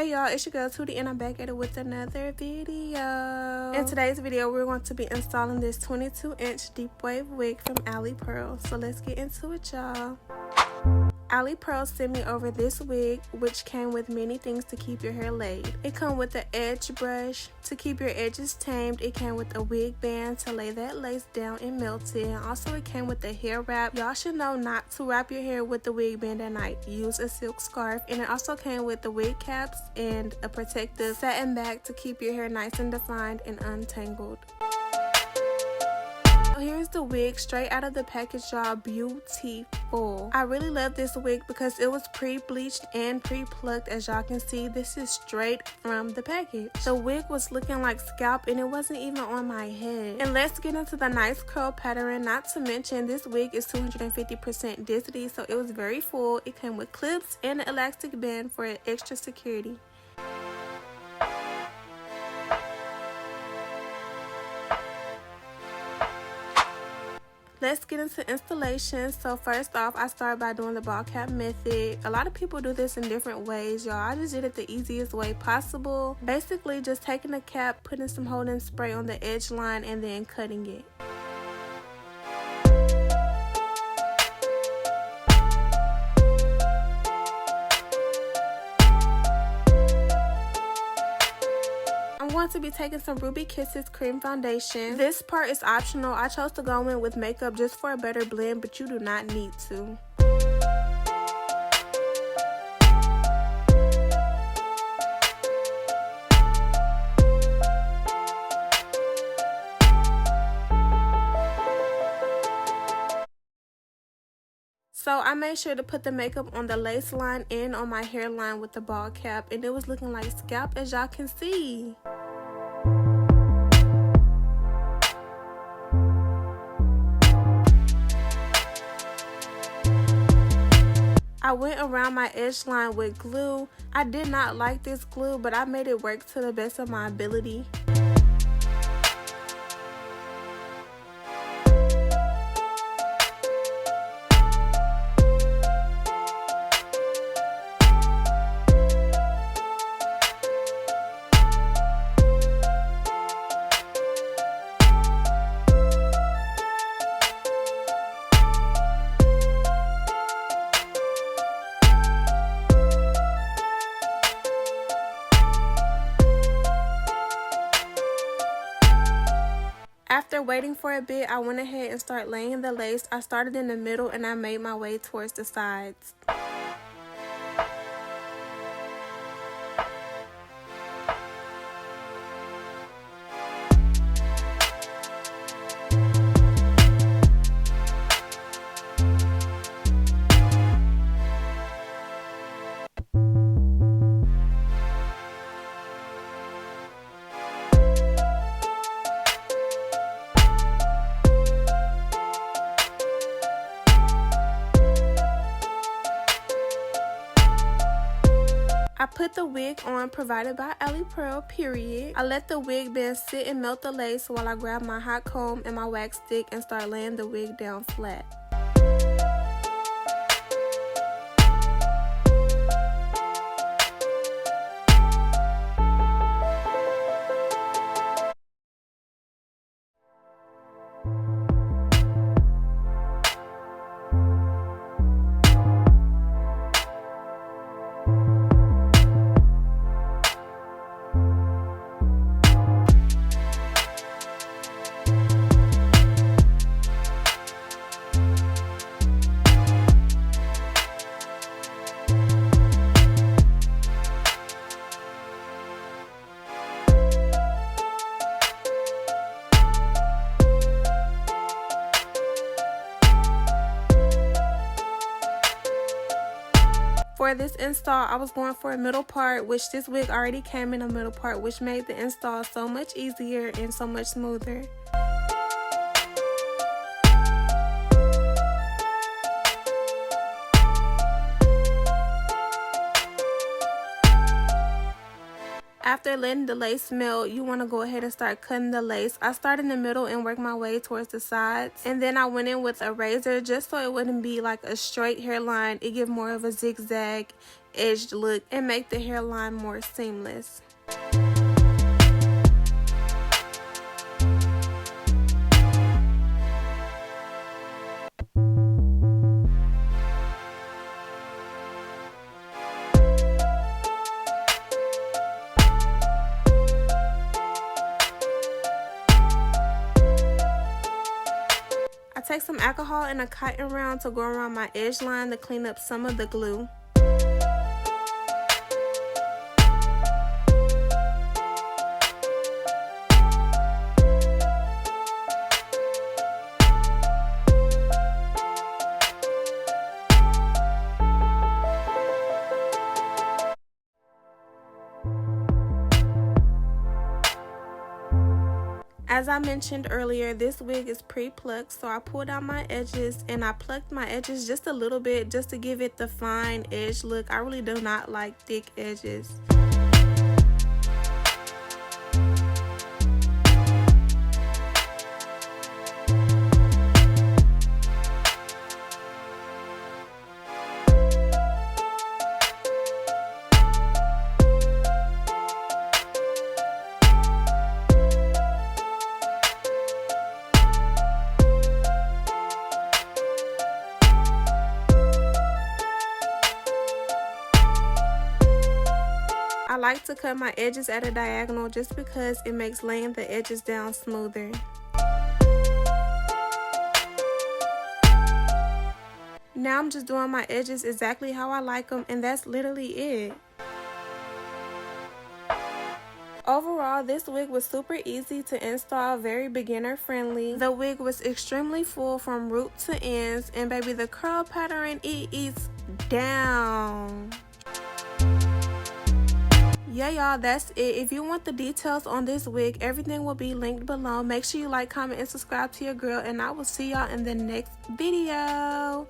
Hey y'all, it's your girl Tootie and I'm back at it with another video. In today's video, we're going to be installing this 22-inch deep wave wig from Alipearl. So let's get into it, y'all. Alipearl sent me over this wig, which came with many things to keep your hair laid. It comes with an edge brush to keep your edges tamed. It came with a wig band to lay that lace down and melt it. And also it came with a hair wrap. Y'all should know not to wrap your hair with the wig band at night. Use a silk scarf. And it also came with the wig caps and a protective satin bag to keep your hair nice and defined and untangled. So here's the wig straight out of the package, y'all. Beautiful. I really love this wig because it was pre-bleached and pre-plucked. As y'all can see, this is straight from the package. The wig was looking like scalp and it wasn't even on my head. And let's get into the nice curl pattern. Not to mention, this wig is 250% density, so it was very full. It came with clips and an elastic band for extra security. Let's get into installation. So first off, I started by doing the ball cap method. A lot of people do this in different ways, y'all. I just did it the easiest way possible. Basically, just taking a cap, putting some holding spray on the edge line, and then cutting it. I'm going to be taking some Ruby Kisses cream foundation. This part is optional. I chose to go in with makeup just for a better blend, but you do not need to. So I made sure to put the makeup on the lace line and on my hairline with the ball cap, and it was looking like scalp, as y'all can see. I went around my edge line with glue. I did not like this glue, but I made it work to the best of my ability. After waiting for a bit, I went ahead and started laying the lace. I started in the middle and I made my way towards the sides. I put the wig on provided by Alipearl, period. I let the wig band sit and melt the lace while I grabbed my hot comb and my wax stick and start laying the wig down flat. For this install, I was going for a middle part, which this wig already came in a middle part, which made the install so much easier and so much smoother. After letting the lace melt, you want to go ahead and start cutting the lace. I started in the middle and worked my way towards the sides. And then I went in with a razor just so it wouldn't be like a straight hairline. It gave more of a zigzag edged look and make the hairline more seamless. I take some alcohol and a cotton round to go around my edge line to clean up some of the glue. As I mentioned earlier, this wig is pre-plucked, so I pulled out my edges and I plucked my edges just a little bit just to give it the fine edge look. I really do not like thick edges. I like to cut my edges at a diagonal just because it makes laying the edges down smoother. Now I'm just doing my edges exactly how I like them, and that's literally it. Overall, this wig was super easy to install, very beginner friendly. The wig was extremely full from root to ends, and baby, the curl pattern, it eats down. Yeah, y'all, that's it. If you want the details on this wig, everything will be linked below. Make sure you like, comment, and subscribe to your girl, and I will see y'all in the next video.